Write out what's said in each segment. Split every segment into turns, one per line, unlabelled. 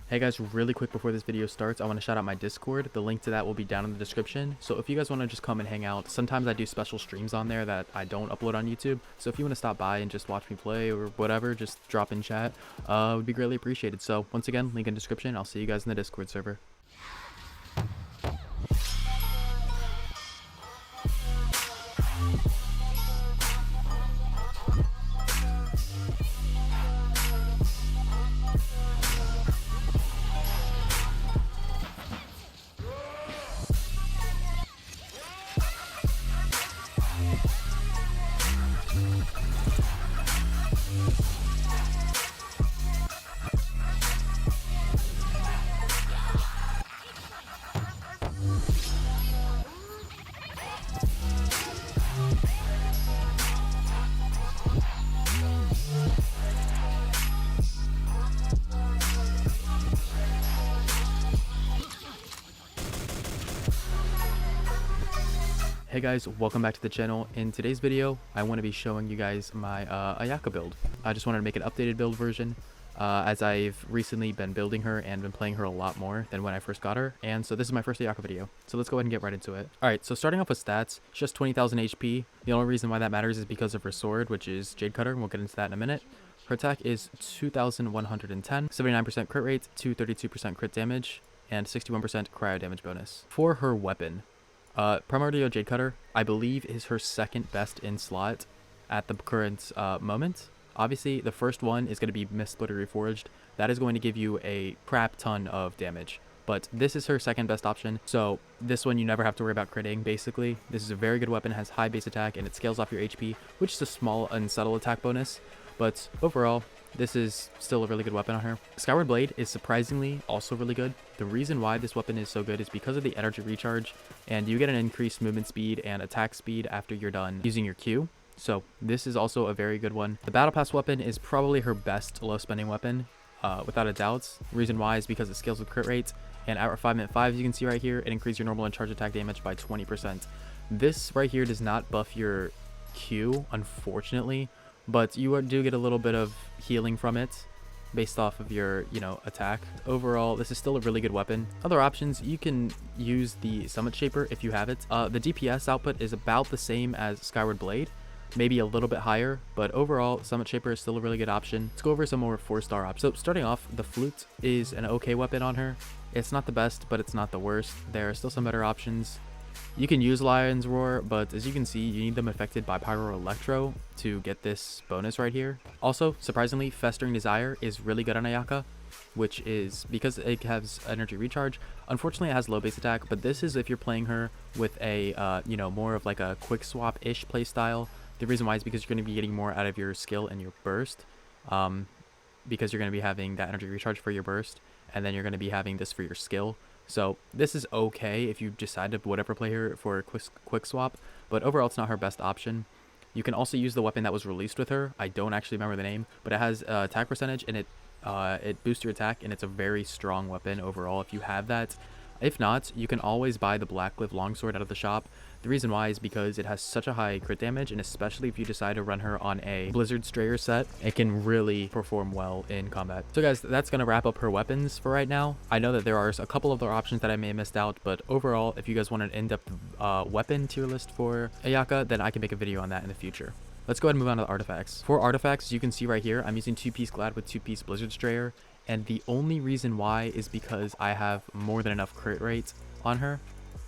Hey guys, really quick before this video starts, I want to shout out my Discord. The link to that will be down in the description. So if you guys want to just come and hang out, sometimes I do special streams on there that I don't upload on YouTube. So if you want to stop by and just watch me play or whatever, just drop in chat, would be greatly appreciated. So once again, link in description. I'll see you guys in the Discord server. Hey guys, welcome back to the channel. In today's video, I want to be showing you guys my AYAKA build. I just wanted to make an updated build version as I've recently been building her and been playing her a lot more than when I first got her. And so this is my first AYAKA video. So let's go ahead and get right into it. Alright, so starting off with stats, she's just 20,000 HP. The only reason why that matters is because of her sword, which is Jade Cutter, and we'll get into that in a minute. Her attack is 2,110, 79% crit rate, 232% crit damage, and 61% cryo damage bonus. For her weapon, Primordial Jade Cutter, I believe, is her second best in slot at the current moment. Obviously, the first one is going to be Mist Splitter Reforged. That is going to give you a crap ton of damage. But this is her second best option, so this one you never have to worry about critting, basically. This is a very good weapon, has high base attack, and it scales off your HP, which is a small and subtle attack bonus. But overall, this is still a really good weapon on her. Skyward Blade is surprisingly also really good. The reason why this weapon is so good is because of the energy recharge, and you get an increased movement speed and attack speed after you're done using your Q. So this is also a very good one. The Battle Pass weapon is probably her best low spending weapon, without a doubt. The reason why is because it scales with crit rates, and at 5-5, as you can see right here, it increases your normal and charge attack damage by 20%. This right here does not buff your Q, unfortunately, but you do get a little bit of healing from it based off of your, attack. Overall, this is still a really good weapon. Other options, you can use the Summit Shaper if you have it. The DPS output is about the same as Skyward Blade, maybe a little bit higher, but overall, Summit Shaper is still a really good option. Let's go over some more 4-star options. So starting off, the Flute is an okay weapon on her. It's not the best, but it's not the worst. There are still some better options. You can use Lion's Roar, but as you can see, you need them affected by Pyro Electro to get this bonus right here. Also, surprisingly, Festering Desire is really good on Ayaka, which is because it has energy recharge. Unfortunately, it has low base attack, but this is if you're playing her with a, more of like a quick swap-ish playstyle. The reason why is because you're going to be getting more out of your skill and your burst, because you're going to be having that energy recharge for your burst, and then you're going to be having this for your skill. So this is okay if you decide to whatever play her for a quick swap, but overall it's not her best option. You can also use the weapon that was released with her. I don't actually remember the name, but it has attack percentage, and it boosts your attack, and it's a very strong weapon overall if you have that. If not, you can always buy the Blackcliff Longsword out of the shop. The reason why is because it has such a high crit damage, and especially if you decide to run her on a Blizzard Strayer set, it can really perform well in combat. So guys, that's going to wrap up her weapons for right now. I know that there are a couple of other options that I may have missed out, but overall, if you guys want an in-depth weapon tier list for Ayaka, then I can make a video on that in the future. Let's go ahead and move on to the artifacts. For artifacts, you can see right here, I'm using 2-piece Glad with 2-piece Blizzard Strayer, and the only reason why is because I have more than enough crit rate on her.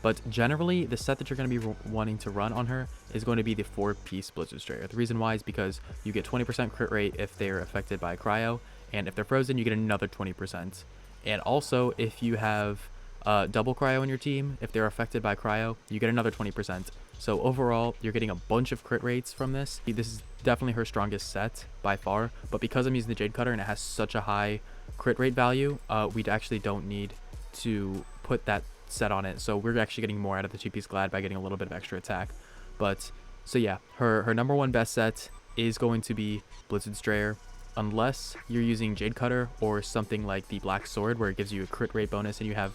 But generally, the set that you're going to be wanting to run on her is going to be the 4-piece Blizzard Strayer. The reason why is because you get 20% crit rate if they're affected by cryo, and if they're frozen, you get another 20%. And also, if you have double cryo in your team, if they're affected by cryo, you get another 20%. So overall, you're getting a bunch of crit rates from this. This is definitely her strongest set by far, but because I'm using the Jade Cutter and it has such a high crit rate value, we actually don't need to put that set on it, so we're actually getting more out of the 2-piece Glad by getting a little bit of extra attack. But so yeah, her number one best set is going to be Blizzard Strayer, unless you're using Jade Cutter or something like the Black Sword, where it gives you a crit rate bonus and you have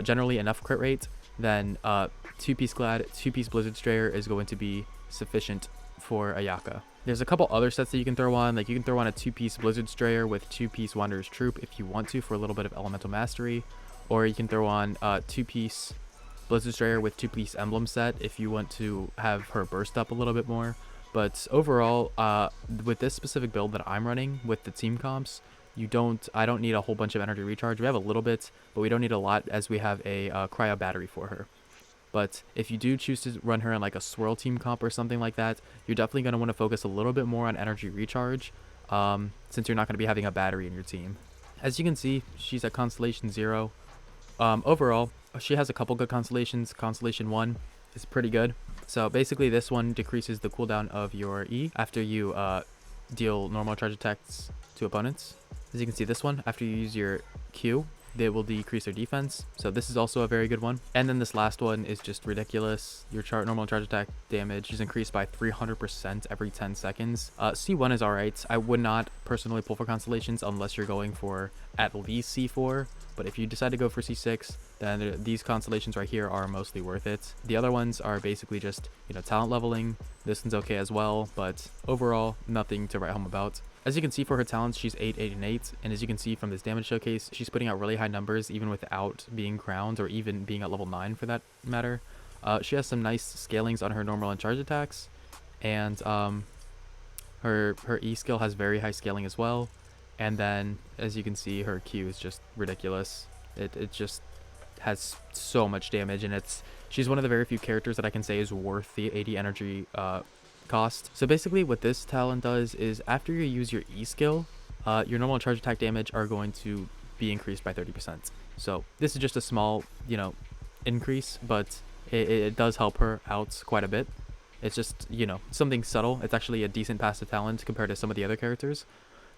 generally enough crit rate. Then 2-piece Glad, 2-piece Blizzard Strayer is going to be sufficient for Ayaka. There's a couple other sets that you can throw on, like you can throw on a 2-piece Blizzard Strayer with 2-piece Wanderer's Troop if you want to for a little bit of elemental mastery, or you can throw on a 2-piece Blizzard Strayer with 2-piece Emblem set if you want to have her burst up a little bit more. But overall, with this specific build that I'm running with the team comps, I don't need a whole bunch of energy recharge. We have a little bit, but we don't need a lot as we have a cryo battery for her. But if you do choose to run her in like a swirl team comp or something like that, you're definitely going to want to focus a little bit more on energy recharge, since you're not going to be having a battery in your team. As you can see, she's at Constellation 0. Overall, she has a couple good constellations. Constellation 1 is pretty good. So basically this one decreases the cooldown of your E after you deal normal charge attacks to opponents. As you can see, this one, after you use your Q, they will decrease their defense. So this is also a very good one. And then this last one is just ridiculous. Your normal charge attack damage is increased by 300% every 10 seconds. C1 is alright. I would not personally pull for Constellations unless you're going for at least C4. But if you decide to go for C6, then these constellations right here are mostly worth it. The other ones are basically just, talent leveling. This one's okay as well, but overall, nothing to write home about. As you can see for her talents, she's 8, 8, and 8. And as you can see from this damage showcase, she's putting out really high numbers even without being crowned or even being at level 9 for that matter. She has some nice scalings on her normal and charge attacks. And her E skill has very high scaling as well. And then, as you can see, her Q is just ridiculous. It just has so much damage, and she's one of the very few characters that I can say is worth the 80 energy cost. So basically what this talent does is after you use your E skill, your normal charge attack damage are going to be increased by 30%. So this is just a small, increase, but it does help her out quite a bit. It's just, something subtle. It's actually a decent passive talent compared to some of the other characters.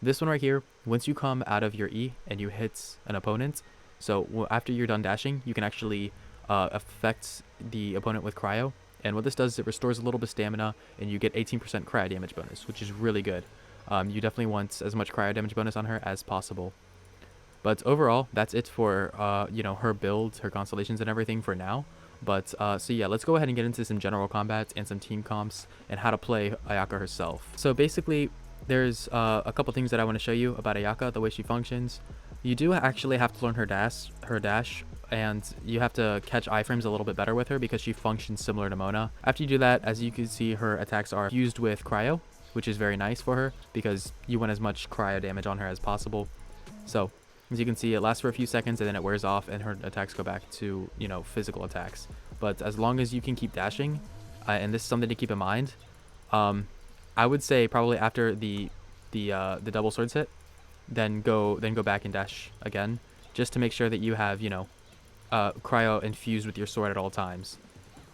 This one right here, once you come out of your E and you hit an opponent, so after you're done dashing, you can actually affect the opponent with cryo. And what this does is it restores a little bit of stamina, and you get 18% cryo damage bonus, which is really good. You definitely want as much cryo damage bonus on her as possible. But overall, that's it for her build, her constellations, and everything for now. But so yeah, let's go ahead and get into some general combat and some team comps and how to play Ayaka herself. So basically, there's a couple things that I want to show you about Ayaka, the way she functions. You do actually have to learn her dash, and you have to catch iframes a little bit better with her because she functions similar to Mona. After you do that, as you can see, her attacks are fused with cryo, which is very nice for her because you want as much cryo damage on her as possible. So as you can see, it lasts for a few seconds and then it wears off and her attacks go back to, physical attacks. But as long as you can keep dashing, and this is something to keep in mind, I would say probably after the double swords hit, then go back and dash again, just to make sure that you have cryo infused with your sword at all times.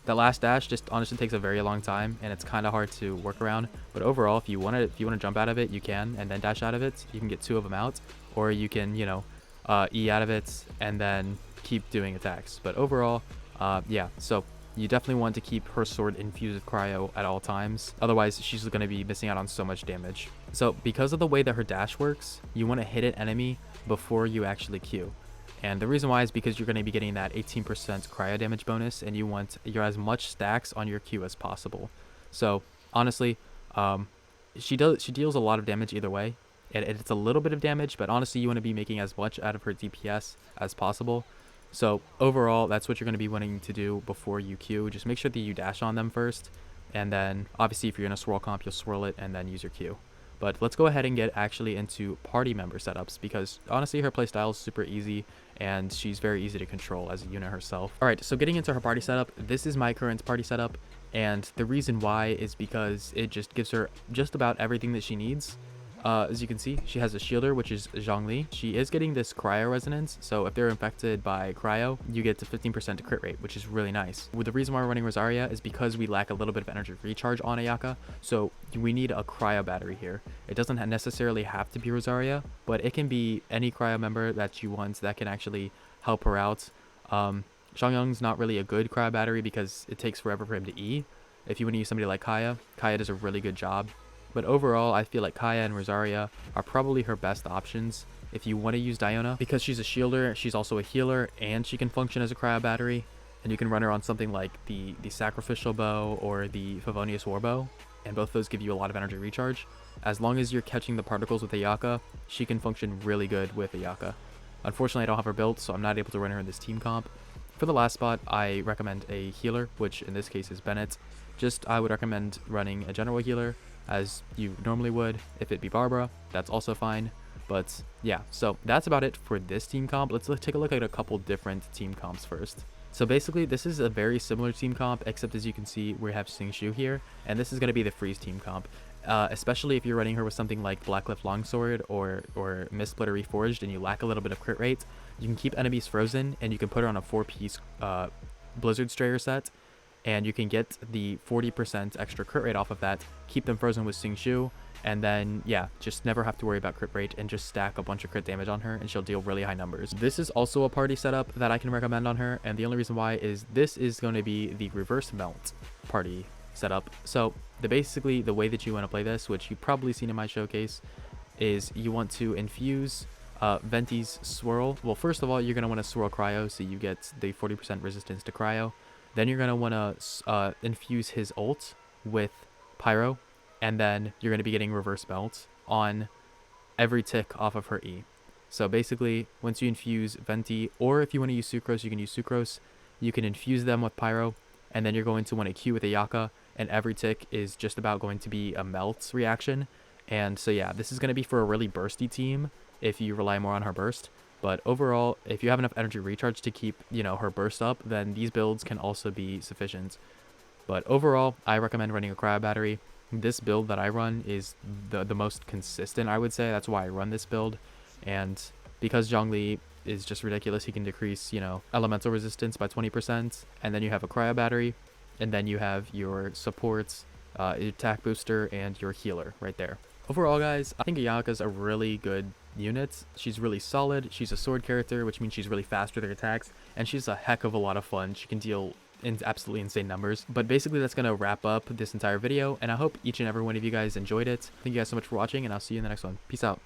That last dash just honestly takes a very long time, and it's kind of hard to work around. But overall, if you want to jump out of it, you can, and then dash out of it. You can get 2 of them out, or you can E out of it and then keep doing attacks. But overall, yeah. So you definitely want to keep her sword infused with cryo at all times. Otherwise, she's going to be missing out on so much damage. So because of the way that her dash works, you want to hit an enemy before you actually Q. And the reason why is because you're going to be getting that 18% cryo damage bonus, and you want as much stacks on your Q as possible. So honestly, she deals a lot of damage either way. It's a little bit of damage, but honestly, you want to be making as much out of her DPS as possible. So overall, that's what you're going to be wanting to do before you Q. Just make sure that you dash on them first, and then obviously if you're in a swirl comp, you'll swirl it and then use your Q. But let's go ahead and get actually into party member setups, because honestly her playstyle is super easy and she's very easy to control as a unit herself. Alright, so getting into her party setup, this is my current party setup, and the reason why is because it just gives her just about everything that she needs. As you can see, she has a shielder, which is Zhongli. She is getting this cryo resonance, so if they're infected by cryo, you get to 15% crit rate, which is really nice. Well, the reason why we're running Rosaria is because we lack a little bit of energy recharge on Ayaka, so we need a cryo battery here. It doesn't necessarily have to be Rosaria, but it can be any cryo member that you want that can actually help her out. Xiangyang's not really a good cryo battery because it takes forever for him to E. If you want to use somebody like Kaya, Kaya does a really good job. But overall, I feel like Kaya and Rosaria are probably her best options if you want to use Diona, because she's a shielder, she's also a healer, and she can function as a cryo battery. And you can run her on something like the Sacrificial Bow or the Favonius Warbow. and both of those give you a lot of energy recharge. As long as you're catching the particles with AYAKA, she can function really good with AYAKA. Unfortunately, I don't have her built, so I'm not able to run her in this team comp. For the last spot, I recommend a healer, which in this case is Bennett. I would recommend running a general healer, as you normally would. If it be Barbara, that's also fine. But yeah, so that's about it for this team comp. Let's take a look at a couple different team comps first. So basically, this is a very similar team comp, except as you can see, we have Xingqiu here, and this is going to be the freeze team comp. Especially if you're running her with something like Blackcliff Longsword or Mistsplitter Reforged and you lack a little bit of crit rate, you can keep enemies frozen and you can put her on a 4-piece Blizzard Strayer set, and you can get the 40% extra crit rate off of that, keep them frozen with Xingqiu, and then yeah, just never have to worry about crit rate and just stack a bunch of crit damage on her and she'll deal really high numbers. This is also a party setup that I can recommend on her, and the only reason why is this is going to be the reverse melt party setup. So basically the way that you want to play this, which you've probably seen in my showcase, is you want to infuse Venti's Swirl. Well, first of all, you're going to want to swirl Cryo so you get the 40% resistance to Cryo. Then you're going to want to infuse his ult with Pyro, and then you're going to be getting reverse melt on every tick off of her E. So basically, once you infuse Venti, or if you want to use Sucrose, you can use Sucrose, you can infuse them with Pyro, and then you're going to want to Q with AYAKA, and every tick is just about going to be a melt reaction. And so yeah, this is going to be for a really bursty team if you rely more on her burst. But overall, if you have enough energy recharge to keep, you know, her burst up, then these builds can also be sufficient. But overall, I recommend running a cryo battery. This build that I run is the most consistent, I would say. That's why I run this build. And because Zhongli is just ridiculous, he can decrease, you know, elemental resistance by 20%. And then you have a cryo battery. And then you have your supports, attack booster, and your healer right there. Overall, guys, I think AYAKA's a really good unit. She's really solid. She's a sword character, which means she's really fast with her attacks. And she's a heck of a lot of fun. She can deal in absolutely insane numbers. But basically, that's going to wrap up this entire video. And I hope each and every one of you guys enjoyed it. Thank you guys so much for watching, and I'll see you in the next one. Peace out.